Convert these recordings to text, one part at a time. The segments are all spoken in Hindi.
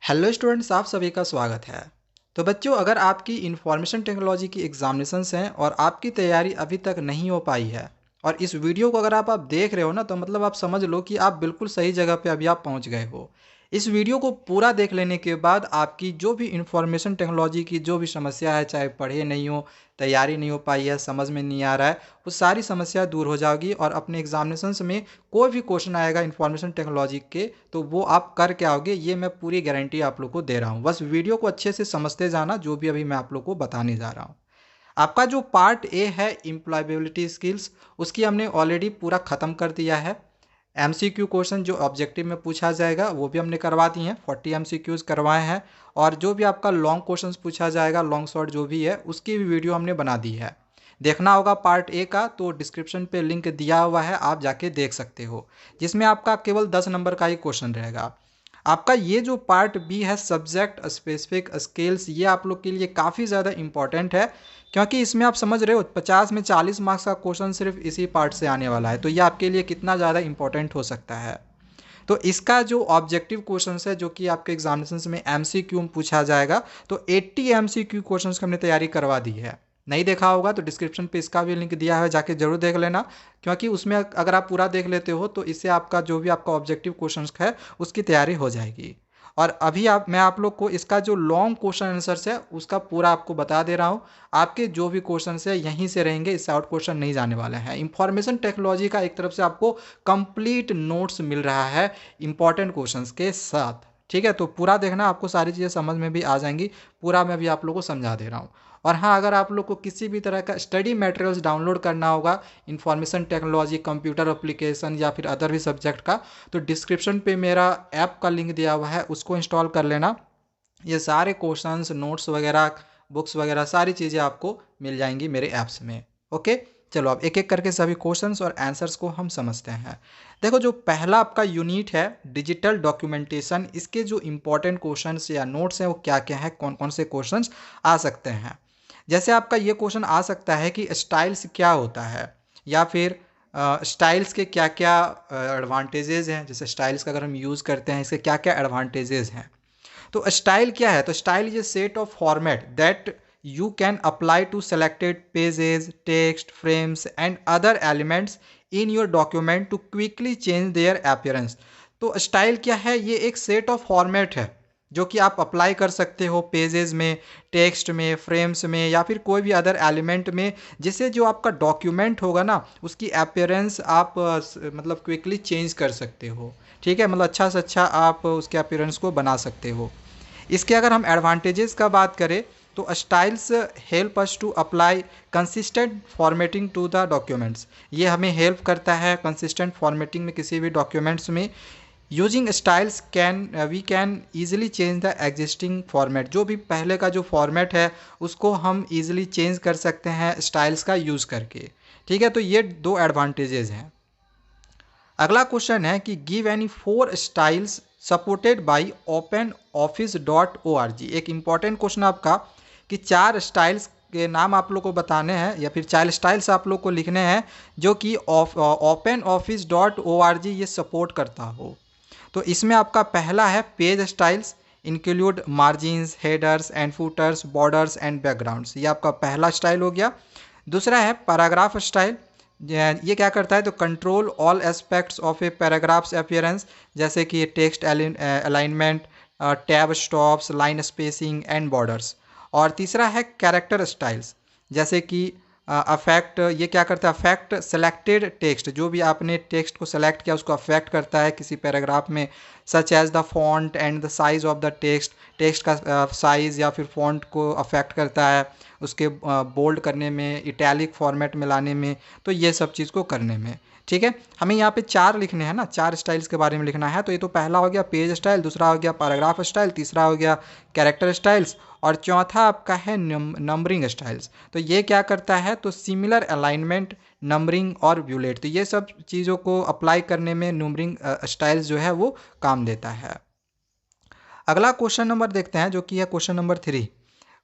हेलो स्टूडेंट्स, आप सभी का स्वागत है। तो बच्चों, अगर आपकी इंफॉर्मेशन टेक्नोलॉजी की एग्जामिनेशंस हैं और आपकी तैयारी अभी तक नहीं हो पाई है और इस वीडियो को अगर आप देख रहे हो ना, तो मतलब आप समझ लो कि आप बिल्कुल सही जगह पे अभी आप पहुंच गए हो। इस वीडियो को पूरा देख लेने के बाद आपकी जो भी इंफॉर्मेशन टेक्नोलॉजी की जो भी समस्या है, चाहे पढ़े नहीं हो, तैयारी नहीं हो पाई है, समझ में नहीं आ रहा है, वो सारी समस्या दूर हो जाएगी और अपने एग्जामिनेशंस में कोई भी क्वेश्चन आएगा इंफॉर्मेशन टेक्नोलॉजी के, तो वो आप करके आओगे। ये मैं पूरी गारंटी आप लोग को दे रहा हूँ। बस वीडियो को अच्छे से समझते जाना, जो भी अभी मैं आप लोग को बताने जा रहा हूँ। आपका जो पार्ट ए है एम्प्लॉयबिलिटी स्किल्स, उसकी हमने ऑलरेडी पूरा ख़त्म कर दिया है। एमसीक्यू क्वेश्चन जो ऑब्जेक्टिव में पूछा जाएगा वो भी हमने करवा दिए हैं, 40 एमसीक्यूज करवाए हैं। और जो भी आपका लॉन्ग क्वेश्चंस पूछा जाएगा, लॉन्ग शॉर्ट जो भी है, उसकी भी वीडियो हमने बना दी है। देखना होगा पार्ट ए का, तो डिस्क्रिप्शन पे लिंक दिया हुआ है, आप जाके देख सकते हो, जिसमें आपका केवल 10 नंबर का ही क्वेश्चन रहेगा। आपका ये जो पार्ट बी है सब्जेक्ट स्पेसिफिक स्किल्स, ये आप लोग के लिए काफ़ी ज़्यादा इंपॉर्टेंट है, क्योंकि इसमें आप समझ रहे हो 50 में 40 मार्क्स का क्वेश्चन सिर्फ इसी पार्ट से आने वाला है। तो ये आपके लिए कितना ज़्यादा इंपॉर्टेंट हो सकता है। तो इसका जो ऑब्जेक्टिव क्वेश्चन है, जो कि आपके एग्जामिनेशन में एमसीक्यू में पूछा जाएगा, तो 80 एमसीक्यू क्वेश्चन की हमने तैयारी करवा दी है। नहीं देखा होगा तो डिस्क्रिप्शन पे इसका भी लिंक दिया है, जाके जरूर देख लेना। क्योंकि उसमें अगर आप पूरा देख लेते हो तो इससे आपका जो भी आपका ऑब्जेक्टिव क्वेश्चन है उसकी तैयारी हो जाएगी। और अभी मैं आप लोग को इसका जो लॉन्ग क्वेश्चन आंसर्स है उसका पूरा आपको बता दे रहा हूँ। आपके जो भी क्वेश्चन है यहीं से रहेंगे, इससे आउट क्वेश्चन नहीं जाने वाले हैं। इंफॉर्मेशन टेक्नोलॉजी का एक तरफ से आपको कंप्लीट नोट्स मिल रहा है इंपॉर्टेंट क्वेश्चंस के साथ। ठीक है, तो पूरा देखना, आपको सारी चीज़ें समझ में भी आ जाएंगी। पूरा मैं भी आप लोगों को समझा दे रहा हूँ। और हाँ, अगर आप लोग को किसी भी तरह का स्टडी मटेरियल्स डाउनलोड करना होगा इंफॉर्मेशन टेक्नोलॉजी, कंप्यूटर एप्लीकेशन या फिर अदर भी सब्जेक्ट का, तो डिस्क्रिप्शन पे मेरा ऐप का लिंक दिया हुआ है, उसको इंस्टॉल कर लेना। ये सारे क्वेश्चंस, नोट्स वगैरह, बुक्स वगैरह सारी चीज़ें आपको मिल जाएंगी मेरे ऐप्स में। ओके, चलो अब एक एक करके सभी क्वेश्चंस और आंसर्स को हम समझते हैं। देखो, जो पहला आपका यूनिट है डिजिटल डॉक्यूमेंटेशन, इसके जो इंपॉर्टेंट क्वेश्चंस या नोट्स हैं वो क्या क्या है, कौन कौन से क्वेश्चंस आ सकते हैं। जैसे आपका ये क्वेश्चन आ सकता है कि स्टाइल्स क्या होता है, या फिर स्टाइल्स के क्या क्या एडवांटेजेस हैं। जैसे स्टाइल्स का अगर हम यूज़ करते हैं, इसके क्या क्या एडवांटेजेस हैं। तो स्टाइल क्या है? तो style is a set of format that you can apply to selected pages, text, frames and other elements in your document to quickly change their appearance. तो स्टाइल क्या है? ये एक सेट ऑफ फॉर्मेट है जो कि आप अप्लाई कर सकते हो पेजेस में, टेक्स्ट में, फ्रेम्स में या फिर कोई भी अदर एलिमेंट में, जिससे जो आपका डॉक्यूमेंट होगा ना, उसकी अपीयरेंस आप मतलब क्विकली चेंज कर सकते हो। ठीक है, मतलब अच्छा से अच्छा आप उसके अपीयरेंस को बना सकते हो। इसके अगर हम एडवांटेजेस का बात करें, तो styles help us to apply consistent formatting to the documents. ये हमें हेल्प करता है कंसिस्टेंट फॉर्मेटिंग में किसी भी डॉक्यूमेंट्स में। Using styles can we can easily change the existing format. जो भी पहले का जो फॉर्मेट है उसको हम ईजिली चेंज कर सकते हैं स्टाइल्स का यूज़ करके। ठीक है, तो ये दो एडवांटेजेस हैं। अगला क्वेश्चन है कि give any 4 styles supported by open office .org। एक इंपॉर्टेंट क्वेश्चन आपका कि 4 स्टाइल्स के नाम आप लोग को बताने हैं, या फिर 4 स्टाइल्स आप लोग को लिखने हैं जो कि ओपन ऑफिस .org ये सपोर्ट करता हो। तो इसमें आपका पहला है page styles, include margins, headers and footers, borders and backgrounds. ये आपका पहला स्टाइल हो गया। दूसरा है पैराग्राफ स्टाइल। ये क्या करता है? तो control all aspects of A paragraphs appearance, जैसे कि text alignment, tab stops, line spacing and borders. और तीसरा है कैरेक्टर स्टाइल्स, जैसे कि अफेक्ट। ये क्या करता है? अफेक्ट सेलेक्टेड टेक्स्ट, जो भी आपने टेक्स्ट को सेलेक्ट किया उसको अफेक्ट करता है किसी पैराग्राफ में, such as the font and the size of the text. Text का साइज या फिर फॉन्ट को अफेक्ट करता है उसके बोल्ड करने में, इटैलिक फॉर्मेट में लाने में, तो ये सब चीज़ को करने में। ठीक है, हमें यहाँ पे 4 लिखने हैं ना, 4 स्टाइल्स के बारे में लिखना है। तो ये तो पहला हो गया पेज स्टाइल, दूसरा हो गया पैराग्राफ स्टाइल, तीसरा हो गया कैरेक्टर स्टाइल्स, और चौथा आपका है नंबरिंग स्टाइल्स। तो ये क्या करता है? तो सिमिलर अलाइनमेंट, नंबरिंग और ब्यूलेट, तो ये सब चीज़ों को अप्लाई करने में नंबरिंग स्टाइल्स जो है वो काम देता है। अगला क्वेश्चन नंबर देखते हैं, जो कि है क्वेश्चन नंबर 3।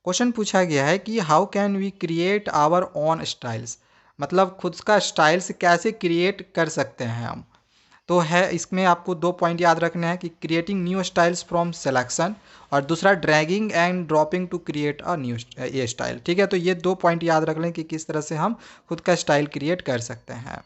क्वेश्चन पूछा गया है कि how can we create our own styles. मतलब खुद का स्टाइल्स कैसे क्रिएट कर सकते हैं हम। तो है इसमें आपको 2 पॉइंट याद रखना है कि creating new styles from selection, और दूसरा dragging and dropping to create a new ये स्टाइल। ठीक है, तो ये 2 पॉइंट याद रख लें कि किस तरह से हम खुद का स्टाइल क्रिएट कर सकते हैं।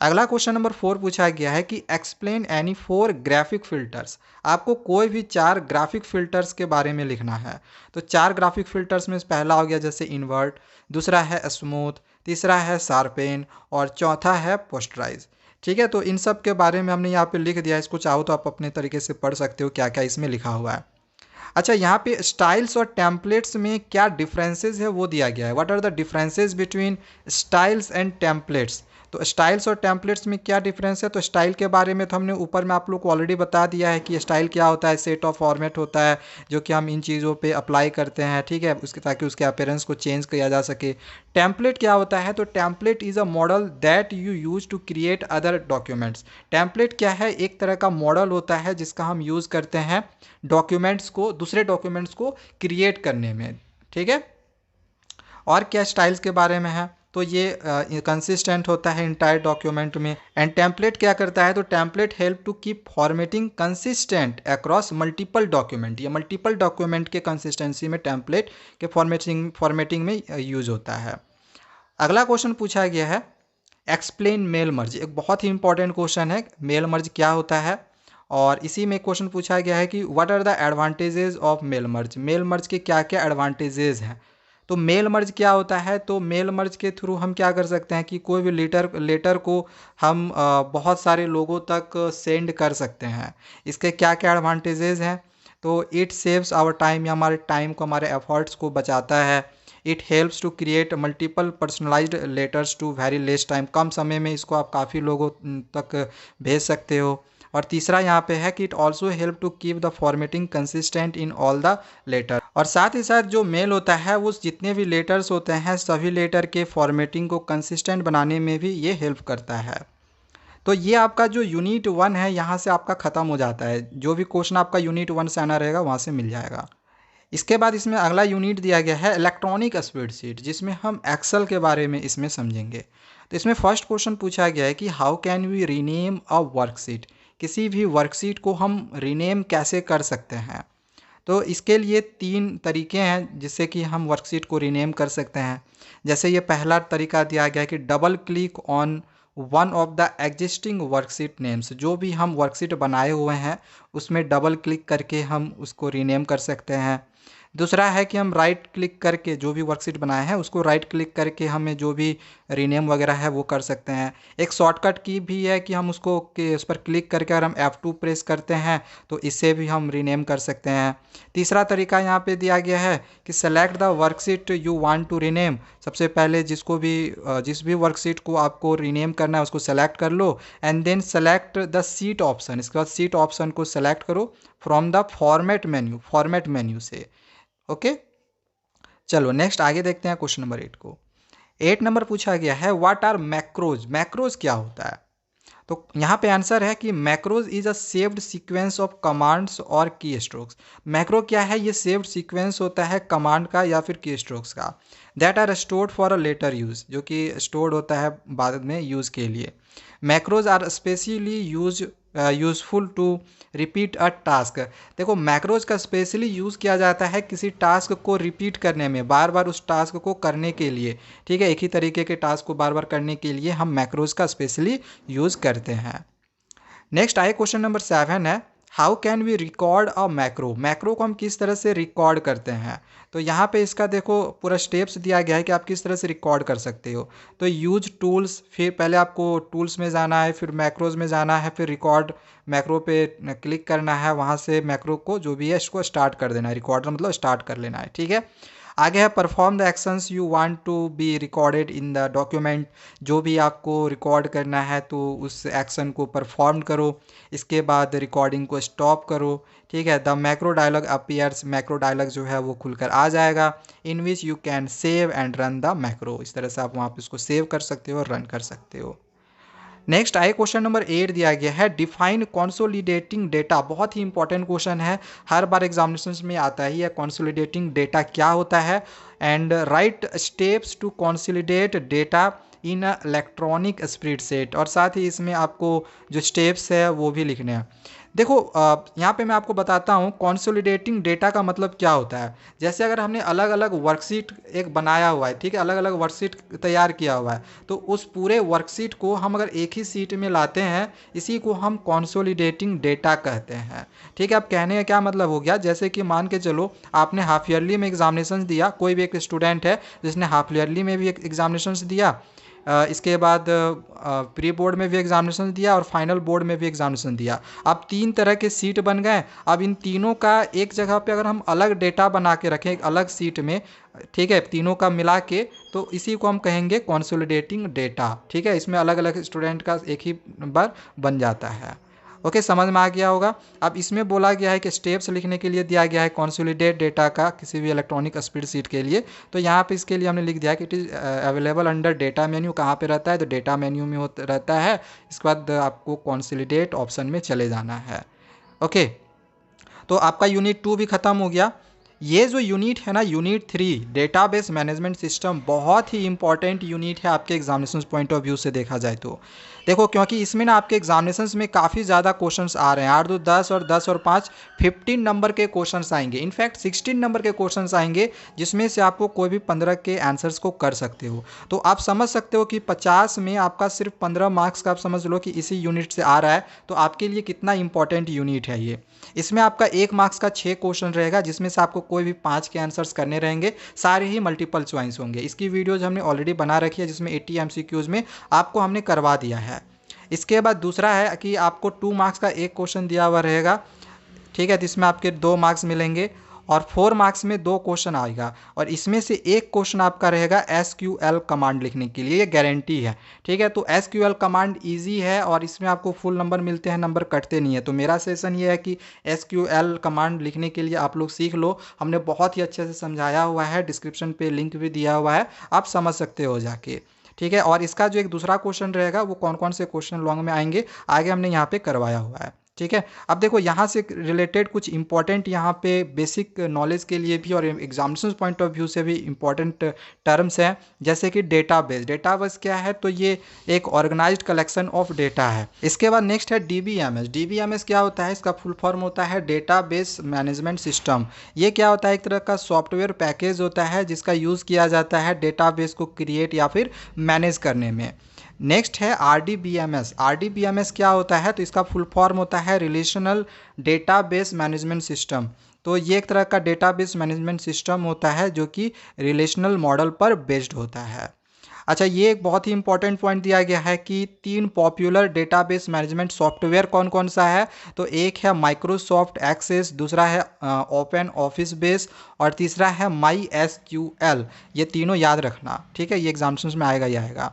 अगला क्वेश्चन नंबर 4 पूछा गया है कि एक्सप्लेन एनी 4 ग्राफिक फिल्टर्स। आपको कोई भी 4 ग्राफिक फिल्टर्स के बारे में लिखना है। तो 4 ग्राफिक फिल्टर्स में पहला हो गया जैसे इन्वर्ट, दूसरा है स्मूथ, तीसरा है शार्पेन और चौथा है पोस्टराइज। ठीक है, तो इन सब के बारे में हमने यहाँ पे लिख दिया है। इसको चाहो तो आप अपने तरीके से पढ़ सकते हो क्या क्या इसमें लिखा हुआ है। अच्छा, यहाँ पे स्टाइल्स और टेम्पलेट्स में क्या डिफरेंसेस है वो दिया गया है। What are the differences between styles and templates. तो स्टाइल्स और टेम्पलेट्स में क्या डिफरेंस है, तो स्टाइल के बारे में तो हमने ऊपर में आप लोग को ऑलरेडी बता दिया है कि स्टाइल क्या होता है। सेट ऑफ फॉर्मेट होता है जो कि हम इन चीज़ों पे अप्लाई करते हैं, ठीक है, उसके ताकि उसके अपीयरेंस को चेंज किया जा सके। टेम्पलेट क्या होता है, तो template is a model that you use to create other documents. Template क्या है, एक तरह का मॉडल होता है जिसका हम यूज़ करते हैं डॉक्यूमेंट्स को, दूसरे डॉक्यूमेंट्स को क्रिएट करने में। ठीक है, और क्या स्टाइल्स के बारे में है, तो ये कंसिस्टेंट होता है इंटायर डॉक्यूमेंट में। एंड टेम्पलेट क्या करता है, तो template help to keep formatting consistent across multiple document. ये मल्टीपल डॉक्यूमेंट के कंसिस्टेंसी में टेम्पलेट के फॉर्मेटिंग में यूज होता है। अगला क्वेश्चन पूछा गया है एक्सप्लेन मेल मर्ज। एक बहुत ही इंपॉर्टेंट क्वेश्चन है, मेल मर्ज क्या होता है। और इसी में क्वेश्चन पूछा गया है कि what are the advantages of mail merge. Mail merge के क्या क्या एडवांटेजेस हैं। तो मेल मर्ज क्या होता है, तो मेल मर्ज के थ्रू हम क्या कर सकते हैं कि कोई भी लेटर को हम बहुत सारे लोगों तक सेंड कर सकते हैं। इसके क्या क्या एडवांटेजेस हैं, तो इट सेव्स आवर टाइम, या हमारे टाइम को, हमारे एफर्ट्स को बचाता है। It helps to create multiple personalized letters to very less time. कम समय में इसको आप काफ़ी लोगों तक भेज सकते हो। और तीसरा यहाँ पे है कि it also help to keep the formatting consistent in all the letter. और साथ ही साथ जो मेल होता है वो जितने भी लेटर्स होते हैं सभी लेटर के फॉर्मेटिंग को कंसिस्टेंट बनाने में भी ये हेल्प करता है। तो ये आपका जो यूनिट 1 है यहाँ से आपका ख़त्म हो जाता है। जो भी क्वेश्चन आपका यूनिट 1 से आना रहेगा वहाँ से मिल जाएगा। इसके बाद इसमें अगला यूनिट दिया गया है इलेक्ट्रॉनिक स्प्रेडशीट, जिसमें हम एक्सेल के बारे में इसमें समझेंगे। तो इसमें फर्स्ट क्वेश्चन पूछा गया है कि how can we rename a worksheet. किसी भी वर्कशीट को हम रीनेम कैसे कर सकते हैं। तो इसके लिए 3 तरीके हैं जिससे कि हम वर्कशीट को रीनेम कर सकते हैं। जैसे ये पहला तरीका दिया गया है कि double click on one of the existing worksheet names. जो भी हम वर्कशीट बनाए हुए हैं उसमें डबल क्लिक करके हम उसको रीनेम कर सकते हैं। दूसरा है कि हम राइट क्लिक करके जो भी वर्कशीट बनाए हैं उसको राइट क्लिक करके हमें जो भी रीनेम वगैरह है वो कर सकते हैं। एक शॉर्टकट की भी है कि हम उसको उस पर क्लिक करके अगर हम F2 प्रेस करते हैं तो इससे भी हम रीनेम कर सकते हैं। तीसरा तरीका यहाँ पे दिया गया है कि select the worksheet you want to rename. सबसे पहले जिस भी वर्कशीट को आपको रीनेम करना है उसको सेलेक्ट कर लो, and then select the sheet option. इसके बाद सीट ऑप्शन को सेलेक्ट करो फ्रॉम द फॉर्मेट मेन्यू से। ओके, चलो नेक्स्ट आगे देखते हैं क्वेश्चन नंबर 8 को। 8 नंबर पूछा गया है व्हाट आर मैक्रोज। मैक्रोज क्या होता है, तो यहाँ पे आंसर है कि macros is a saved sequence of commands और की स्ट्रोक्स। मैक्रो क्या है, ये सेव्ड सीक्वेंस होता है कमांड का या फिर की स्ट्रोक्स का, that are stored for a later use, जो कि स्टोर्ड होता है बाद में यूज के लिए। Macros are specially useful to repeat a task. देखो मैक्रोज का स्पेशली यूज़ किया जाता है किसी टास्क को रिपीट करने में, बार बार उस टास्क को करने के लिए। ठीक है, एक ही तरीके के टास्क को बार बार करने के लिए हम मैक्रोज का स्पेशली यूज़ करते हैं। नेक्स्ट आए क्वेश्चन नंबर 7 है how can we record a macro. Macro को हम किस तरह से रिकॉर्ड करते हैं। तो यहाँ पे इसका देखो पूरा स्टेप्स दिया गया है कि आप किस तरह से रिकॉर्ड कर सकते हो। तो यूज टूल्स, फिर पहले आपको टूल्स में जाना है, फिर मैक्रोज में जाना है, फिर रिकॉर्ड मैक्रो पे क्लिक करना है, वहाँ से मैक्रो को जो भी है इसको स्टार्ट कर देना है। रिकॉर्डर मतलब स्टार्ट कर लेना है। ठीक है, आगे है perform the actions you want to be recorded in the document. जो भी आपको रिकॉर्ड करना है तो उस एक्शन को परफॉर्म करो, इसके बाद रिकॉर्डिंग को स्टॉप करो। ठीक है, the macro dialog appears. Macro dialog जो है वो खुलकर आ जाएगा, in which you can save and run the macro. इस तरह से आप वहाँ पे उसको सेव कर सकते हो और रन कर सकते हो। नेक्स्ट आए क्वेश्चन नंबर 8 दिया गया है डिफाइन कॉन्सोलिडेटिंग डेटा। बहुत ही इंपॉर्टेंट क्वेश्चन है, हर बार एग्जामिनेशन में आता ही है। कॉन्सोलिडेटिंग डेटा क्या होता है, and write steps to consolidate data in electronic spreadsheet, और साथ ही इसमें आपको जो स्टेप्स है वो भी लिखने हैं। देखो यहाँ पे मैं आपको बताता हूँ कंसोलिडेटिंग डेटा का मतलब क्या होता है। जैसे अगर हमने अलग अलग वर्कशीट एक बनाया हुआ है, ठीक है, अलग अलग वर्कशीट तैयार किया हुआ है, तो उस पूरे वर्कशीट को हम अगर एक ही सीट में लाते हैं, इसी को हम कंसोलिडेटिंग डेटा कहते हैं। ठीक है, अब कहने का क्या मतलब हो गया, जैसे कि मान के चलो आपने हाफ ईयरली में एग्जामिनेशन दिया, कोई भी एक स्टूडेंट है जिसने हाफ ईयरली में भी एक एग्जामिनेशन दिया, इसके बाद प्री बोर्ड में भी एग्जामिनेशन दिया और फाइनल बोर्ड में भी एग्जामिनेशन दिया। अब 3 तरह के सीट बन गए। अब इन तीनों का एक जगह पे अगर हम अलग डेटा बना के रखें एक अलग सीट में, ठीक है, तीनों का मिला के, तो इसी को हम कहेंगे कंसोलिडेटिंग डेटा। ठीक है, इसमें अलग अलग स्टूडेंट का एक ही नंबर बन जाता है। ओके, समझ में आ गया होगा। अब इसमें बोला गया है कि स्टेप्स लिखने के लिए दिया गया है कंसोलिडेट डेटा का किसी भी इलेक्ट्रॉनिक स्प्रेडशीट के लिए। तो यहाँ पे इसके लिए हमने लिख दिया कि it is available under data menu. कहाँ पे रहता है, तो डेटा मेन्यू में रहता है। इसके बाद आपको कंसोलिडेट ऑप्शन में चले जाना है। ओके, तो आपका यूनिट 2 भी ख़त्म हो गया। ये जो यूनिट है ना, यूनिट 3 डेटाबेस मैनेजमेंट सिस्टम, बहुत ही इंपॉर्टेंट यूनिट है आपके एग्जामिनेशन पॉइंट ऑफ व्यू से देखा जाए तो। देखो, क्योंकि इसमें ना आपके एग्जामिनेशंस में काफ़ी ज़्यादा क्वेश्चंस आ रहे हैं। 8 2 10 और 10 और 5 15 नंबर के क्वेश्चंस आएंगे। इनफैक्ट 16 नंबर के क्वेश्चंस आएंगे, जिसमें से आपको कोई भी 15 के आंसर्स को कर सकते हो। तो आप समझ सकते हो कि 50 में आपका सिर्फ 15 मार्क्स का आप समझ लो कि इसी यूनिट से आ रहा है, तो आपके लिए कितना इंपॉर्टेंट यूनिट है ये। इसमें आपका 1 मार्क्स का 6 क्वेश्चन रहेगा, जिसमें से आपको कोई भी 5 के आंसर्स करने रहेंगे। सारे ही मल्टीपल चॉइस होंगे। इसकी वीडियोज हमने ऑलरेडी बना रखी है, जिसमें 80 MCQs में आपको हमने करवा दिया है। इसके बाद दूसरा है कि आपको 2 मार्क्स का एक क्वेश्चन दिया हुआ रहेगा, ठीक है, जिसमें आपके 2 मार्क्स मिलेंगे, और 4 मार्क्स में 2 क्वेश्चन आएगा, और इसमें से एक क्वेश्चन आपका रहेगा SQL कमांड लिखने के लिए। ये गारंटी है, ठीक है। तो SQL कमांड इजी है और इसमें आपको फुल नंबर मिलते हैं, नंबर कटते नहीं है। तो मेरा सेशन ये है कि SQL कमांड लिखने के लिए आप लोग सीख लो। हमने बहुत ही अच्छे से समझाया हुआ है, डिस्क्रिप्शन पे लिंक भी दिया हुआ है, आप समझ सकते हो जाके, ठीक है। और इसका जो एक दूसरा क्वेश्चन रहेगा, वो कौन कौन से क्वेश्चन लॉन्ग में आएंगे आगे हमने यहाँ पे करवाया हुआ है, ठीक है। अब देखो, यहाँ से रिलेटेड कुछ इंपॉर्टेंट यहाँ पे बेसिक नॉलेज के लिए भी और एग्जामिनेशन पॉइंट ऑफ व्यू से भी इंपॉर्टेंट टर्म्स हैं, जैसे कि डेटाबेस। डेटाबेस क्या है, तो ये एक ऑर्गेनाइज्ड कलेक्शन ऑफ डेटा है। इसके बाद नेक्स्ट है DBMS। DBMS क्या होता है, इसका फुल फॉर्म होता है डेटाबेस मैनेजमेंट सिस्टम। ये क्या होता है, एक तरह का सॉफ्टवेयर पैकेज होता है जिसका यूज़ किया जाता है डेटाबेस को क्रिएट या फिर मैनेज करने में। नेक्स्ट है RDBMS। RDBMS क्या होता है, तो इसका फुल फॉर्म होता है रिलेशनल डेटाबेस मैनेजमेंट सिस्टम। तो ये एक तरह का डेटाबेस मैनेजमेंट सिस्टम होता है जो कि रिलेशनल मॉडल पर बेस्ड होता है। अच्छा, ये एक बहुत ही इंपॉर्टेंट पॉइंट दिया गया है कि 3 पॉपुलर डेटाबेस मैनेजमेंट सॉफ्टवेयर कौन कौन सा है, तो एक है माइक्रोसॉफ्ट एक्सेस, दूसरा है ओपन ऑफिस बेस, और तीसरा है MySQL। ये तीनों याद रखना, ठीक है, ये एग्जामिनेशन में आएगा ही आएगा।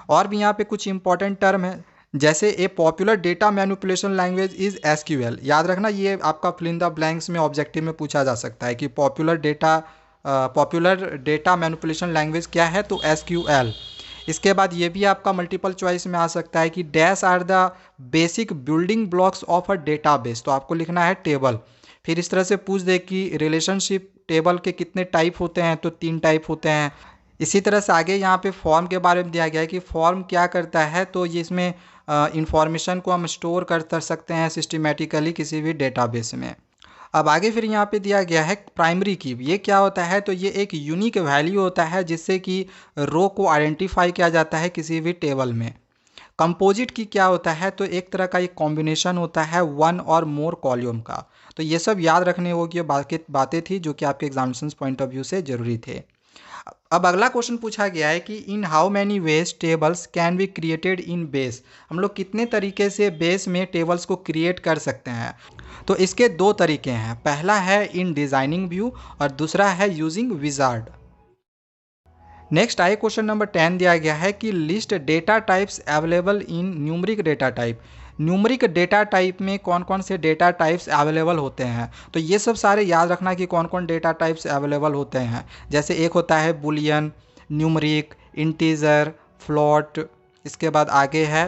और भी यहाँ पे कुछ इंपॉर्टेंट टर्म है, जैसे ए popular data manipulation language is SQL। याद रखना, ये आपका फिल इन द ब्लैंक्स में ऑब्जेक्टिव में पूछा जा सकता है कि पॉपुलर डेटा मैनिपुलेशन लैंग्वेज क्या है, तो SQL। इसके बाद ये भी आपका मल्टीपल चॉइस में आ सकता है कि dash are the basic building blocks of a database. तो आपको लिखना है टेबल। फिर इस तरह से पूछ दे कि रिलेशनशिप टेबल के कितने टाइप होते हैं, तो 3 टाइप होते हैं। इसी तरह से आगे यहाँ पे फॉर्म के बारे में दिया गया है कि फॉर्म क्या करता है, तो ये इसमें इंफॉर्मेशन को हम स्टोर कर सकते हैं सिस्टमेटिकली किसी भी डेटाबेस में। अब आगे फिर यहाँ पे दिया गया है प्राइमरी की। ये क्या होता है, तो ये एक यूनिक वैल्यू होता है जिससे कि रो को आइडेंटिफाई किया जाता है किसी भी टेबल में। कंपोजिट की क्या होता है, तो एक तरह का एक कॉम्बिनेशन होता है 1 और मोर कॉलम का। तो ये सब याद रखने योग्य बातें थी जो कि आपके एग्जामिनेशन पॉइंट ऑफ व्यू से जरूरी थे। अब अगला क्वेश्चन पूछा गया है कि in how many ways tables can be created in base. हम लोग कितने तरीके से बेस में टेबल्स को क्रिएट कर सकते हैं, तो इसके 2 तरीके हैं। पहला है इन डिज़ाइनिंग व्यू और दूसरा है यूजिंग विजार्ड। नेक्स्ट आए क्वेश्चन नंबर 10 दिया गया है कि list data types available in numeric data type. Numeric data type में कौन कौन से डेटा टाइप्स अवेलेबल होते हैं, तो ये सब सारे याद रखना कि कौन कौन डेटा टाइप्स अवेलेबल होते हैं। जैसे एक होता है बुलियन, न्यूमरिक, इंटीजर, फ्लोट, इसके बाद आगे है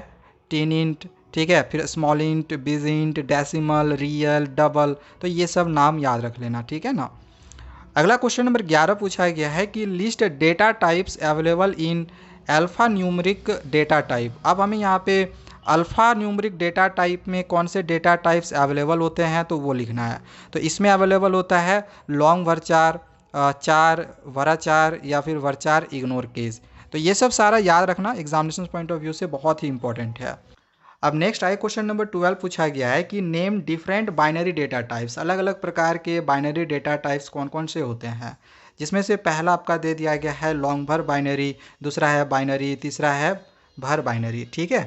टेनिंट, ठीक है, फिर small int, big int, decimal, real, double. तो ये सब नाम याद रख लेना, ठीक है ना। अगला क्वेश्चन नंबर 11 पूछा गया है कि list data types available in alpha numeric data type. अब हमें यहाँ पे अल्फ़ा न्यूमरिक डेटा टाइप में कौन से डेटा टाइप्स अवेलेबल होते हैं तो वो लिखना है। तो इसमें अवेलेबल होता है लॉन्ग वर्चार, चार वराचार या फिर वर्चार इग्नोर केस। तो ये सब सारा याद रखना एग्जामिनेशन पॉइंट ऑफ व्यू से बहुत ही इंपॉर्टेंट है। अब नेक्स्ट आए क्वेश्चन नंबर 12 पूछा गया है कि name different binary data types. अलग अलग प्रकार के बाइनरी डेटा टाइप्स कौन कौन से होते हैं, जिसमें से पहला आपका दे दिया गया है लॉन्ग भर बाइनरी, दूसरा है बाइनरी, तीसरा है भर बाइनरी। ठीक है,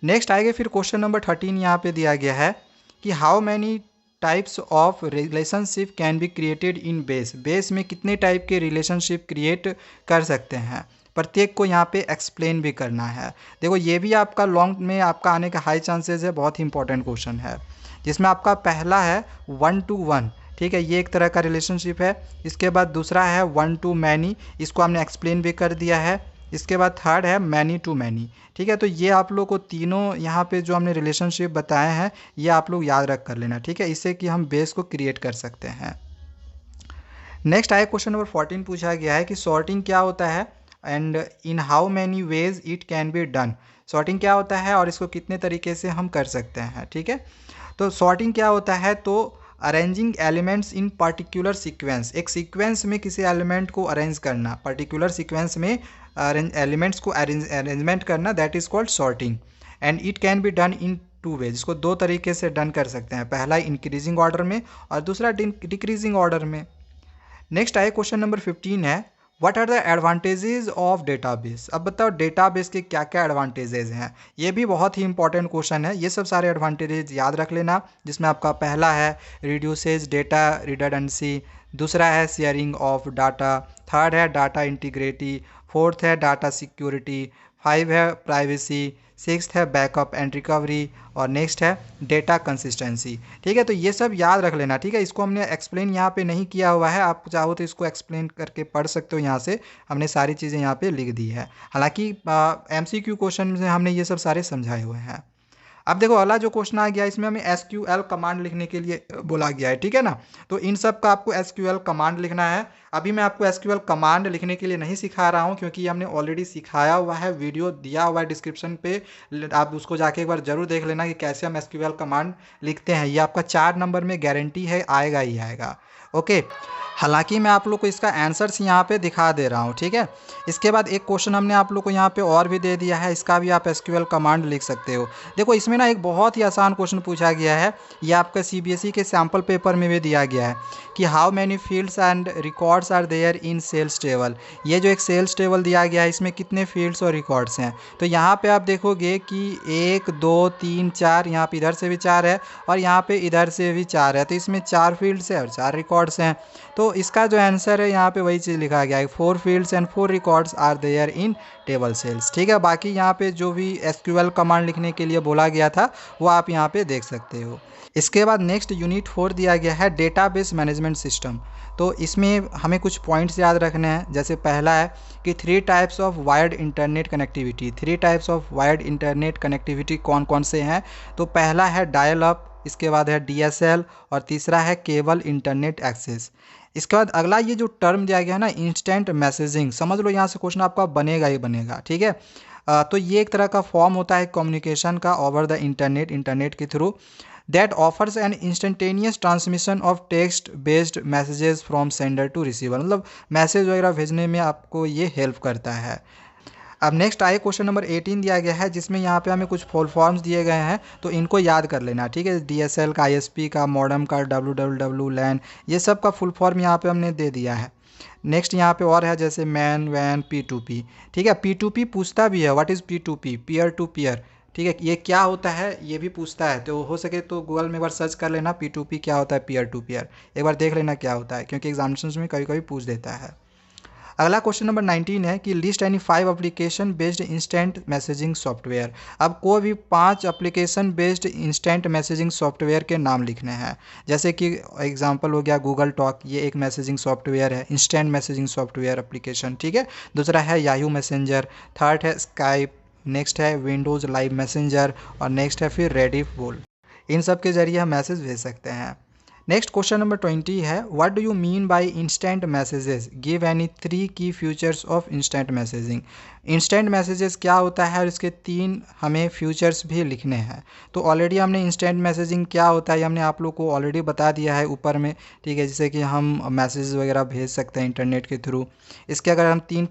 नेक्स्ट आएगा फिर क्वेश्चन नंबर 13 यहाँ पे दिया गया है कि how many types of relationship can be created in base. Base में कितने टाइप के रिलेशनशिप क्रिएट कर सकते हैं, प्रत्येक को यहाँ पे एक्सप्लेन भी करना है। देखो ये भी आपका लॉन्ग में आपका आने का हाई चांसेस है, बहुत ही इंपॉर्टेंट क्वेश्चन है, जिसमें आपका पहला है 1 to 1। ठीक है, ये एक तरह का रिलेशनशिप है। इसके बाद दूसरा है 1 to मैनी, इसको हमने एक्सप्लेन भी कर दिया है। इसके बाद थर्ड है मैनी टू मैनी। ठीक है, तो ये आप लोग को तीनों यहाँ पे जो हमने रिलेशनशिप बताए हैं ये आप लोग याद रख कर लेना। ठीक है, इससे कि हम बेस को क्रिएट कर सकते हैं। नेक्स्ट आए क्वेश्चन नंबर 14 पूछा गया है कि सॉर्टिंग क्या होता है and in how many ways it can be done. Sorting क्या होता है और इसको कितने तरीके से हम कर सकते हैं। ठीक है, तो सॉर्टिंग क्या होता है, तो arranging elements in particular sequence. एक सीक्वेंस में किसी एलिमेंट को अरेंज करना, पर्टिकुलर सीक्वेंस में एलिमेंट्स को अरेंजमेंट करना, that is called sorting. And it can be done in two ways. इसको दो तरीके से डन कर सकते हैं, पहला इंक्रीजिंग ऑर्डर में और दूसरा डिक्रीजिंग ऑर्डर में। नेक्स्ट आए क्वेश्चन नंबर 15 है what are the advantages of database. अब बताओ डेटाबेस के क्या क्या एडवांटेजेस हैं। ये भी बहुत ही इंपॉर्टेंट क्वेश्चन है, ये सब सारे एडवांटेजेस याद रख लेना। जिसमें आपका पहला है रिड्यूसेस डेटा रिडंडेंसी, दूसरा है शेयरिंग ऑफ डाटा, थर्ड है डाटा इंटीग्रिटी, फोर्थ है डाटा सिक्योरिटी, 5 है प्राइवेसी, 6 है बैकअप एंड रिकवरी और नेक्स्ट है डेटा कंसिस्टेंसी। ठीक है, तो ये सब याद रख लेना। ठीक है, इसको हमने एक्सप्लेन यहाँ पे नहीं किया हुआ है, आप चाहो तो इसको एक्सप्लेन करके पढ़ सकते हो। यहाँ से हमने सारी चीज़ें यहाँ पे लिख दी है, हालांकि MCQ क्वेश्चन में हमने ये सब सारे समझाए हुए हैं। अब देखो अगला जो क्वेश्चन आ गया, इसमें हमें SQL कमांड लिखने के लिए बोला गया है। ठीक है ना, तो इन सब का आपको SQL कमांड लिखना है। अभी मैं आपको SQL कमांड लिखने के लिए नहीं सिखा रहा हूँ, क्योंकि हमने ऑलरेडी सिखाया हुआ है, वीडियो दिया हुआ है डिस्क्रिप्शन पे, आप उसको जाके एक बार जरूर देख लेना कि कैसे हम SQL कमांड लिखते हैं। ये आपका 4 नंबर में गारंटी है, आएगा ही आएगा। ओके, हालांकि मैं आप लोग को इसका आंसर्स यहाँ पे दिखा दे रहा हूँ। ठीक है, इसके बाद एक क्वेश्चन हमने आप लोग को यहाँ पे और भी दे दिया है, इसका भी आप SQL कमांड लिख सकते हो। देखो इसमें ना एक बहुत ही आसान क्वेश्चन पूछा गया है, ये आपका CBSE के सैम्पल पेपर में भी दिया गया है कि how many fields and records are there in sales table. ये जो एक सेल्स टेबल दिया गया है, इसमें कितने फील्ड्स और रिकॉर्ड्स हैं। तो यहाँ पे आप देखोगे कि 1 2 3 4, यहाँ पे इधर से भी 4 है और यहाँ पे इधर से भी 4 है, तो इसमें 4 फील्ड्स है और 4 रिकॉर्ड्स हैं। तो इसका जो आंसर है यहाँ पे वही चीज़ लिखा गया है, 4 fields and 4 records are there in table sales. ठीक है, बाकी यहाँ पे जो भी SQL कमांड लिखने के लिए बोला गया था वो आप यहाँ पे देख सकते हो। इसके बाद नेक्स्ट यूनिट 4 दिया गया है डेटाबेस मैनेजमेंट सिस्टम। तो इसमें हमें कुछ पॉइंट्स याद रखने हैं। जैसे पहला है कि 3 types of wired internet connectivity. 3 types of wired internet connectivity कौन कौन से हैं, तो पहला है डायल अप, इसके बाद है DSL और तीसरा है केबल इंटरनेट एक्सेस। इसके बाद अगला ये जो टर्म दिया गया है ना इंस्टेंट मैसेजिंग, समझ लो यहाँ से क्वेश्चन आपका बनेगा ही बनेगा। ठीक है, तो ये एक तरह का फॉर्म होता है कम्युनिकेशन का ओवर द इंटरनेट के through, that offers an instantaneous transmission of text based messages from sender to receiver. मतलब मैसेज वगैरह भेजने में आपको ये हेल्प करता है। अब नेक्स्ट आए क्वेश्चन नंबर 18 दिया गया है, जिसमें यहाँ पे हमें कुछ फुल फॉर्म्स दिए गए हैं, तो इनको याद कर लेना। ठीक है, DSL का, ISP का, मॉडेम का, WWW LAN, ये सब का फुल फॉर्म यहाँ पे हमने दे दिया है। नेक्स्ट यहाँ पे और है जैसे मैन वैन P2P। ठीक है, P2P पूछता भी है what is P2P, peer to peer. ठीक है, ये क्या होता है ये भी पूछता है, तो हो सके तो गूगल में एक बार सर्च कर लेना P2P क्या होता है, पीयर टू पीयर, एक बार देख लेना क्या होता है, क्योंकि एग्जामिनेशन में कभी कभी पूछ देता है। अगला क्वेश्चन नंबर 19 है कि list any 5 application based instant messaging software. अब कोई भी 5 application based instant messaging software के नाम लिखने हैं। जैसे कि एग्जांपल हो गया गूगल टॉक, ये एक मैसेजिंग सॉफ्टवेयर है, इंस्टेंट मैसेजिंग सॉफ्टवेयर एप्लीकेशन। ठीक है, दूसरा है याहू मैसेंजर, थर्ड है स्काइप, नेक्स्ट है विंडोज़ लाइव मैसेंजर और नेक्स्ट है फिर रेडिफ बोल। इन सब के ज़रिए हम मैसेज भेज सकते हैं। नेक्स्ट क्वेश्चन नंबर 20 है, what do you mean by instant messages, give any 3 की features of instant messaging. Instant messages क्या होता है और इसके 3 हमें फ्यूचर्स भी लिखने हैं। तो ऑलरेडी हमने इंस्टेंट मैसेजिंग क्या होता है हमने आप लोग को ऑलरेडी बता दिया है ऊपर में, ठीक है, जैसे कि हम मैसेज वगैरह भेज सकते हैं इंटरनेट के थ्रू। इसके अगर हम 3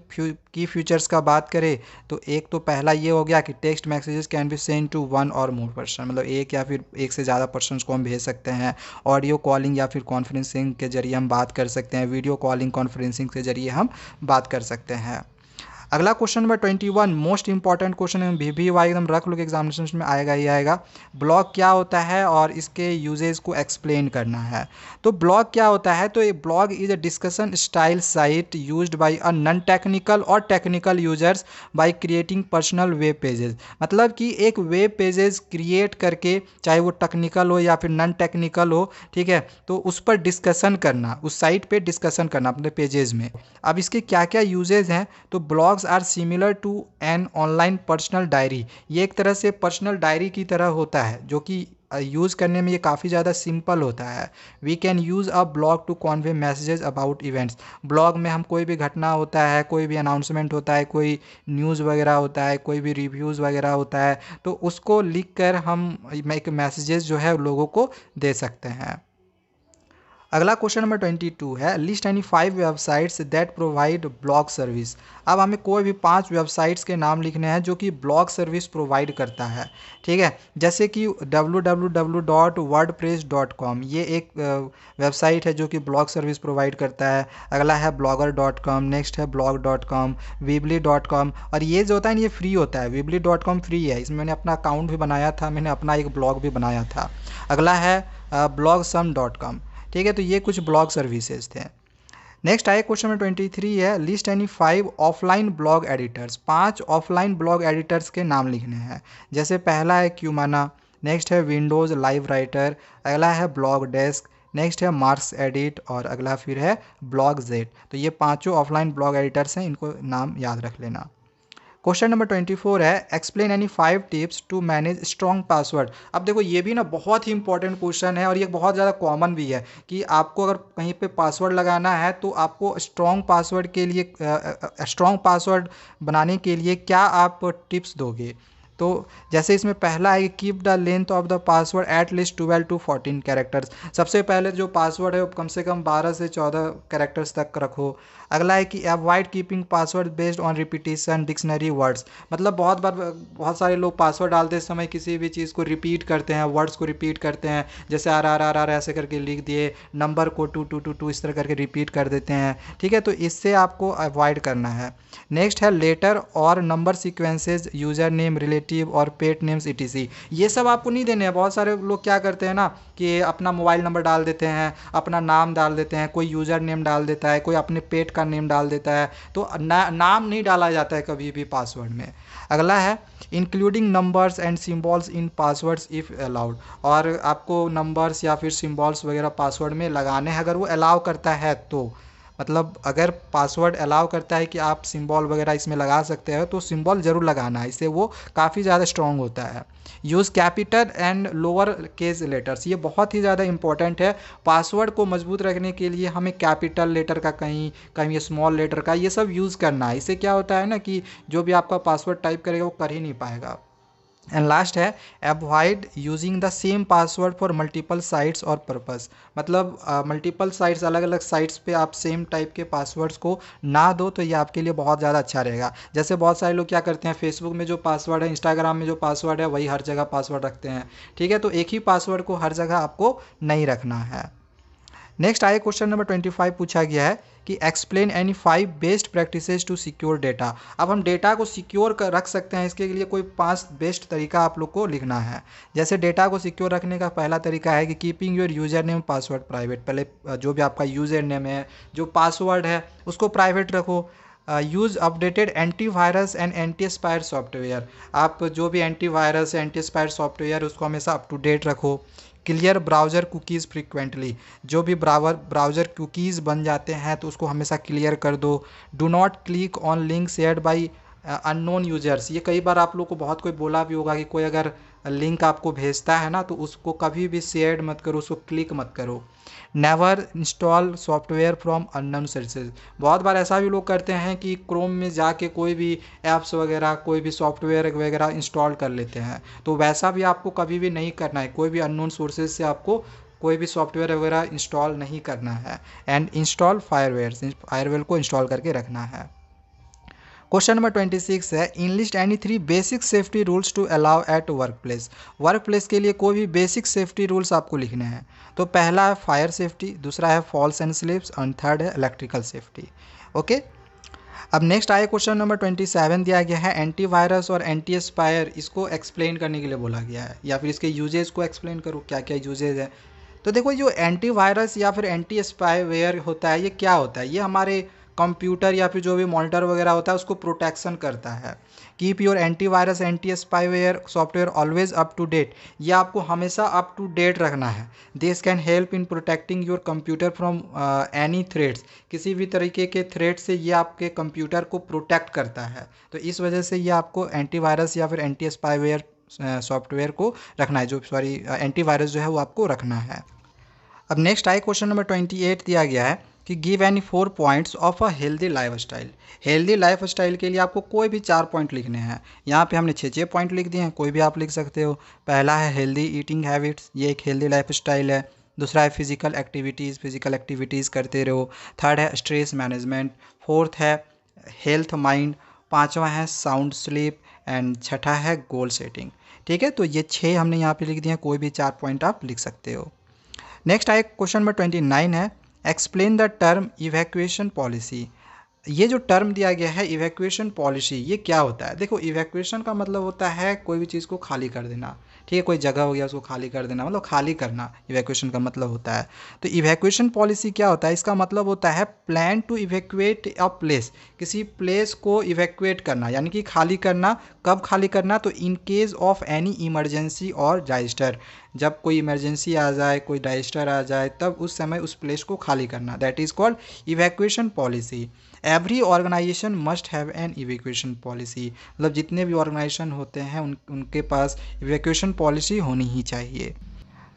की फीचर्स का बात करें तो एक तो पहला ये हो गया कि text messages can be send to 1 or more person, मतलब एक या फिर एक से ज़्यादा पर्सन को हम भेज सकते हैं। ऑडियो कॉलिंग या फिर कॉन्फ्रेंसिंग के जरिए हम बात कर सकते हैं, वीडियो कॉलिंग कॉन्फ्रेंसिंग के जरिए हम बात कर सकते हैं। अगला question number 21, most important question है, भी वाई एकदम रख लो कि एग्जामिनेशन में आएगा ही आएगा। ब्लॉग क्या होता है और इसके यूजेस को एक्सप्लेन करना है। तो ब्लॉग क्या होता है, तो ये blog is a discussion style site used by a non technical और technical users by creating personal web pages. मतलब कि एक वेब पेजेस क्रिएट करके, चाहे वो टेक्निकल हो या फिर नॉन टेक्निकल हो, ठीक है, तो उस पर डिस्कशन करना, उस साइट पे डिस्कशन करना अपने पेजेस में। अब इसके क्या क्या यूजेज हैं, तो blogs are similar to an online personal diary. ये एक तरह से पर्सनल डायरी की तरह होता है, जो कि यूज़ करने में ये काफ़ी ज़्यादा सिंपल होता है। We can use a blog to convey messages about events. Blog में हम कोई भी घटना होता है, कोई भी अनाउंसमेंट होता है, कोई न्यूज़ वगैरह होता है, कोई भी रिव्यूज़ वगैरह होता है, तो उसको लिख कर हम एक मैसेजेस जो है लोगों को दे सकते हैं। अगला क्वेश्चन नंबर 22 है, list any 5 websites that provide blog service. अब हमें कोई भी 5 वेबसाइट्स के नाम लिखने हैं जो कि ब्लॉग सर्विस प्रोवाइड करता है, ठीक है। जैसे कि www.wordpress.com, ये एक वेबसाइट है जो कि ब्लॉग सर्विस प्रोवाइड करता है। अगला है blogger.com, नेक्स्ट है blog.com, weebly.com, और ये जो होता है ना ये फ्री होता है। weebly.com फ्री है, इसमें मैंने अपना अकाउंट भी बनाया था, मैंने अपना एक ब्लॉग भी बनाया था। अगला है blogsum.com, ठीक है। तो ये कुछ ब्लॉग सर्विसेज थे। नेक्स्ट आए क्वेश्चन नंबर 23 है, list any 5 offline blog editors. 5 offline blog editors के नाम लिखने हैं। जैसे पहला है क्यूमाना, नेक्स्ट है विंडोज़ लाइव राइटर, अगला है ब्लॉग डेस्क, नेक्स्ट है मार्क्स एडिट, और अगला फिर है ब्लॉग जेट। तो ये पांचों ऑफलाइन ब्लॉग एडिटर्स हैं, इनको नाम याद रख लेना। क्वेश्चन नंबर 24 है, explain any 5 tips to manage strong password. अब देखो ये भी ना बहुत ही इंपॉर्टेंट क्वेश्चन है और ये बहुत ज़्यादा कॉमन भी है कि आपको अगर कहीं पे पासवर्ड लगाना है तो आपको स्ट्रॉन्ग पासवर्ड के लिए स्ट्रॉन्ग पासवर्ड बनाने के लिए क्या आप टिप्स दोगे। तो जैसे इसमें पहला है कि keep the length of the password at least 12 to 14 characters. सबसे पहले जो पासवर्ड है वो कम से कम 12 से 14 कैरेक्टर्स तक रखो। अगला है कि avoid keeping password based on repetition dictionary words. मतलब बहुत बार बहुत सारे लोग पासवर्ड डालते समय किसी भी चीज़ को रिपीट करते हैं, वर्ड्स को रिपीट करते हैं, जैसे आर आर आर आर ऐसे करके लिख दिए, नंबर को 2222 इस तरह करके रिपीट कर देते हैं, ठीक है। तो इससे आपको अवॉइड करना है। नेक्स्ट है लेटर और number sequences, user name, relative और पेट नेम्स etc। ये सब आपको नहीं देने हैं। बहुत सारे लोग क्या करते हैं ना कि अपना मोबाइल नंबर डाल देते हैं, अपना नाम डाल देते हैं, कोई यूज़र नेम डाल देता है, कोई अपने पेट का नेम डाल देता है। तो नाम नहीं डाला जाता है कभी भी पासवर्ड में। अगला है including numbers and symbols in passwords if allowed. और आपको नंबर्स या फिर सिम्बॉल्स वगैरह पासवर्ड में लगाने हैं अगर वो अलाउ करता है तो। मतलब अगर पासवर्ड अलाउ करता है कि आप सिंबल वगैरह इसमें लगा सकते हो तो सिंबल ज़रूर लगाना है, इससे वो काफ़ी ज़्यादा स्ट्रॉन्ग होता है। Use capital and lower case letters, ये बहुत ही ज़्यादा इंपॉर्टेंट है। पासवर्ड को मजबूत रखने के लिए हमें कैपिटल लेटर का कहीं कहीं स्मॉल लेटर का ये सब यूज़ करना है। इससे क्या होता है ना कि जो भी आपका पासवर्ड टाइप करेगा वो कर ही नहीं पाएगा। एंड लास्ट है avoid using the same password for multiple sites और पर्पस। मतलब मल्टीपल साइट्स, अलग अलग साइट्स पे आप सेम टाइप के पासवर्ड्स को ना दो, तो ये आपके लिए बहुत ज़्यादा अच्छा रहेगा। जैसे बहुत सारे लोग क्या करते हैं, फेसबुक में जो पासवर्ड है, इंस्टाग्राम में जो पासवर्ड है, वही हर जगह पासवर्ड रखते हैं, ठीक है। तो एक ही पासवर्ड को हर जगह आपको नहीं रखना है। नेक्स्ट आए क्वेश्चन नंबर 25 पूछा गया है कि explain any 5 best practices to secure data. अब हम डेटा को सिक्योर कर रख सकते हैं, इसके लिए कोई 5 बेस्ट तरीका आप लोग को लिखना है। जैसे डेटा को सिक्योर रखने का पहला तरीका है कि keeping your user name password private. पहले जो भी आपका यूज़र नेम है, जो पासवर्ड है, उसको प्राइवेट रखो। Use updated antivirus and anti spire software. आप जो भी एंटीवायरस एंटी स्पायर सॉफ्टवेयर उसको हमेशा अप टू डेट रखो। क्लियर ब्राउज़र कुकीज़ फ्रिक्वेंटली, जो भी ब्राउज़र कुकीज़ बन जाते हैं तो उसको हमेशा क्लियर कर दो। Do not click on link shared by unknown users. ये कई बार आप लोग को बहुत कोई बोला भी होगा कि कोई अगर लिंक आपको भेजता है ना, तो उसको कभी भी शेयर मत करो, उसको क्लिक मत करो। Never install software from unknown sources. बहुत बार ऐसा भी लोग करते हैं कि क्रोम में जाके कोई भी ऐप्स वगैरह, कोई भी सॉफ्टवेयर वगैरह इंस्टॉल कर लेते हैं, तो वैसा भी आपको कभी भी नहीं करना है। कोई भी अननोन सोर्सेज से आपको कोई भी सॉफ्टवेयर वगैरह इंस्टॉल नहीं करना है। एंड इंस्टॉल फायरवेयर को इंस्टॉल करके रखना है। क्वेश्चन नंबर 26 है, enlist any 3 basic safety rules to allow at work place. Work place के लिए कोई भी बेसिक सेफ्टी रूल्स आपको लिखने हैं। तो पहला है फायर सेफ्टी, दूसरा है फॉल्स एंड स्लिप्स, और थर्ड है इलेक्ट्रिकल सेफ्टी। ओके, अब नेक्स्ट आए क्वेश्चन नंबर 27 दिया गया है, एंटीवायरस और एंटी स्पायर, इसको एक्सप्लेन करने के लिए बोला गया है, या फिर इसके यूजेज को एक्सप्लेन करो, क्या क्या यूजेज है। तो देखो, जो एंटीवायरस या फिर एंटी स्पाईवेयर होता है, ये क्या होता है, ये हमारे कंप्यूटर या फिर जो भी मॉनिटर वगैरह होता है उसको प्रोटेक्शन करता है। Keep your antivirus anti spyware software always up to date, ये आपको हमेशा अप टू डेट रखना है। This can help in protecting your computer from any threats, किसी भी तरीके के थ्रेट से ये आपके कंप्यूटर को प्रोटेक्ट करता है। तो इस वजह से ये आपको एंटीवायरस या फिर एंटी स्पाईवेयर सॉफ्टवेयर को रखना है, जो एंटीवायरस जो है वो आपको रखना है। अब नेक्स्ट आए क्वेश्चन नंबर 28 दिया गया है कि give any 4 points of a healthy life style. Healthy life style के लिए आपको कोई भी 4 पॉइंट लिखने हैं। यहाँ पे हमने 6 पॉइंट लिख दिए हैं, कोई भी आप लिख सकते हो। पहला है हेल्दी ईटिंग हैबिट्स, ये एक हेल्दी लाइफ स्टाइल है। दूसरा है फिजिकल एक्टिविटीज़ करते रहो। थर्ड है स्ट्रेस मैनेजमेंट। फोर्थ है हेल्थ माइंड। पाँचवा है साउंड स्लीप। एंड छठा है गोल सेटिंग। ठीक है, तो ये 6 हमने यहाँ पे लिख दिए हैं, कोई भी 4 पॉइंट आप लिख सकते हो। नेक्स्ट आए क्वेश्चन नंबर 29 है, explain the term evacuation policy. ये जो टर्म दिया गया है इवैक्यूएशन पॉलिसी, ये क्या होता है। देखो, इवैक्यूएशन का मतलब होता है कोई भी चीज़ को खाली कर देना। ठीक है, कोई जगह हो गया उसको खाली कर देना, मतलब खाली करना इवैक्यूएशन का मतलब होता है। तो इवैक्यूएशन पॉलिसी क्या होता है, इसका मतलब होता है plan to evacuate a place, किसी प्लेस को इवैक्यूएट करना, यानी कि खाली करना। कब खाली करना, तो in case of any emergency or disaster, जब कोई इमरजेंसी आ जाए, कोई डिजास्टर आ जाए, तब उस समय उस प्लेस को खाली करना, that is called evacuation policy. Every organization must have an evacuation policy, मतलब जितने भी ऑर्गेनाइजेशन होते हैं उनके पास इवैक्यूएशन पॉलिसी होनी ही चाहिए।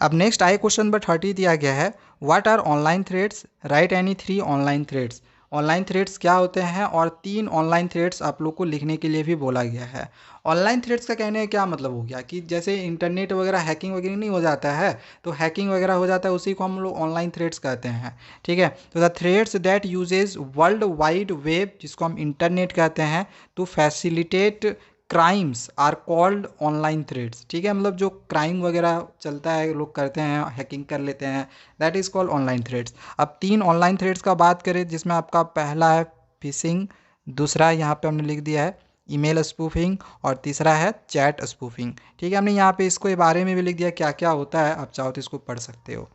अब नेक्स्ट आए क्वेश्चन नंबर 30 दिया गया है, what are online threads, write any 3 online threads. Online threads क्या होते हैं, और 3 ऑनलाइन थ्रेड्स आप लोग को लिखने के लिए भी बोला गया है। ऑनलाइन थ्रेड्स का कहने का क्या मतलब हो गया कि जैसे इंटरनेट वगैरह हैकिंग वगैरह नहीं हो जाता है, तो हैकिंग वगैरह हो जाता है, उसी को हम लोग ऑनलाइन थ्रेड्स कहते हैं। ठीक है, तो the threads that uses world wide web, जिसको हम इंटरनेट कहते हैं, to facilitate crimes are called online threads. ठीक है, मतलब जो क्राइम वगैरह चलता है, लोग करते हैं, हैकिंग कर लेते हैं, that is called online threads. अब 3 ऑनलाइन थ्रेड्स का बात करें, जिसमें आपका पहला है फिशिंग, दूसरा यहाँ पे हमने लिख दिया है ईमेल स्पूफिंग, और तीसरा है चैट स्पूफिंग। ठीक है, हमने यहाँ पे इसको बारे में भी लिख दिया क्या क्या होता है, आप चाहो तो इसको पढ़ सकते हो।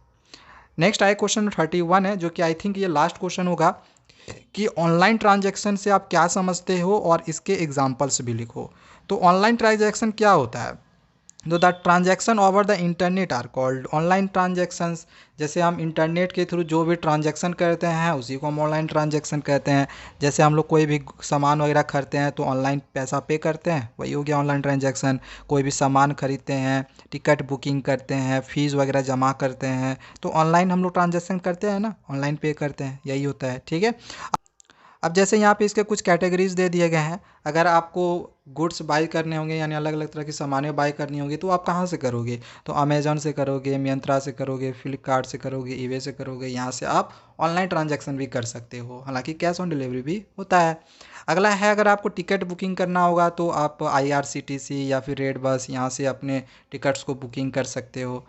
नेक्स्ट आए क्वेश्चन 31 है, जो कि आई थिंक ये लास्ट क्वेश्चन होगा, कि ऑनलाइन ट्रांजैक्शन से आप क्या समझते हो और इसके एग्जांपल्स भी लिखो। तो ऑनलाइन ट्रांजैक्शन क्या होता है, तो the transaction over the internet are called online transactions. जैसे हम इंटरनेट के थ्रू जो भी ट्रांजैक्शन करते हैं उसी को हम ऑनलाइन ट्रांजैक्शन कहते हैं। जैसे हम लोग कोई भी सामान वगैरह खरीदते हैं तो ऑनलाइन पैसा पे करते हैं, वही हो गया ऑनलाइन ट्रांजैक्शन। कोई भी सामान खरीदते हैं, टिकट बुकिंग करते हैं, फीस वगैरह जमा करते हैं, तो ऑनलाइन हम लोग ट्रांजैक्शन करते हैं ना, ऑनलाइन पे करते हैं, यही होता है। ठीक है, अब जैसे यहाँ पे इसके कुछ कैटेगरीज दे दिए गए हैं। अगर आपको गुड्स बाई करने होंगे, यानी अलग अलग तरह की सामानें बाई करनी होगी, तो आप कहाँ से करोगे, तो अमेजोन से करोगे, मियंत्रा से करोगे, फ्लिपकार्ट से करोगे, ईबे से करोगे। यहाँ से आप ऑनलाइन ट्रांजैक्शन भी कर सकते हो, हालांकि कैश ऑन डिलीवरी भी होता है। अगला है, अगर आपको टिकट बुकिंग करना होगा तो आप IRCTC या फिर रेड बस, यहाँ से अपने टिकट्स को बुकिंग कर सकते हो।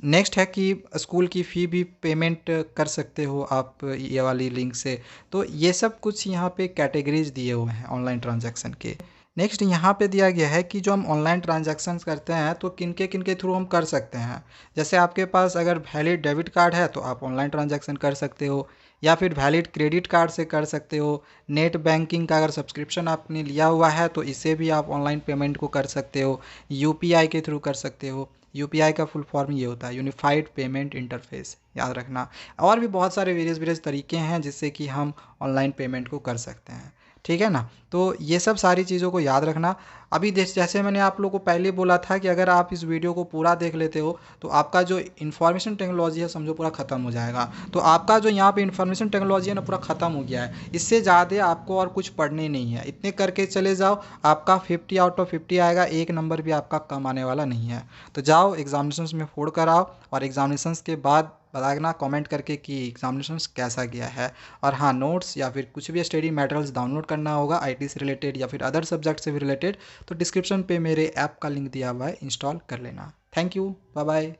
नेक्स्ट है कि स्कूल की फ़ी भी पेमेंट कर सकते हो आप ये वाली लिंक से। तो ये सब कुछ यहाँ पे कैटेगरीज दिए हुए हैं ऑनलाइन ट्रांजैक्शन के। नेक्स्ट यहाँ पे दिया गया है कि जो हम ऑनलाइन ट्रांजैक्शंस करते हैं तो किन के थ्रू हम कर सकते हैं। जैसे आपके पास अगर वैलिड डेबिट कार्ड है तो आप ऑनलाइन ट्रांजैक्शन कर सकते हो, या फिर वैलिड क्रेडिट कार्ड से कर सकते हो। नेट बैंकिंग का अगर सब्सक्रिप्शन आपने लिया हुआ है तो इससे भी आप ऑनलाइन पेमेंट को कर सकते हो। UPI के थ्रू कर सकते हो। UPI का फुल फॉर्म ये होता है यूनिफाइड पेमेंट इंटरफेस, याद रखना। और भी बहुत सारे वेरियस तरीके हैं जिससे कि हम ऑनलाइन पेमेंट को कर सकते हैं। ठीक है ना। तो ये सब सारी चीज़ों को याद रखना। अभी जैसे मैंने आप लोगों को पहले बोला था कि अगर आप इस वीडियो को पूरा देख लेते हो तो आपका जो इन्फॉर्मेशन टेक्नोलॉजी है समझो पूरा ख़त्म हो जाएगा। तो आपका जो यहाँ पे इन्फॉर्मेशन टेक्नोलॉजी है ना पूरा ख़त्म हो गया है। इससे ज़्यादा आपको और कुछ पढ़ने नहीं है, इतने करके चले जाओ, आपका 50 आउट ऑफ 50 आएगा, एक नंबर भी आपका कम आने वाला नहीं है। तो जाओ एग्जामिनेशंस में फोड़ कर आओ और एग्जामिनेशंस के बाद बताना कमेंट करके कि एग्जामिनेशंस कैसा गया है। और हाँ, नोट्स या फिर कुछ भी स्टडी मटेरियल्स डाउनलोड करना होगा आईटी से रिलेटेड या फिर अदर सब्जेक्ट से भी रिलेटेड, तो डिस्क्रिप्शन पे मेरे ऐप का लिंक दिया हुआ है, इंस्टॉल कर लेना। Thank you, bye bye.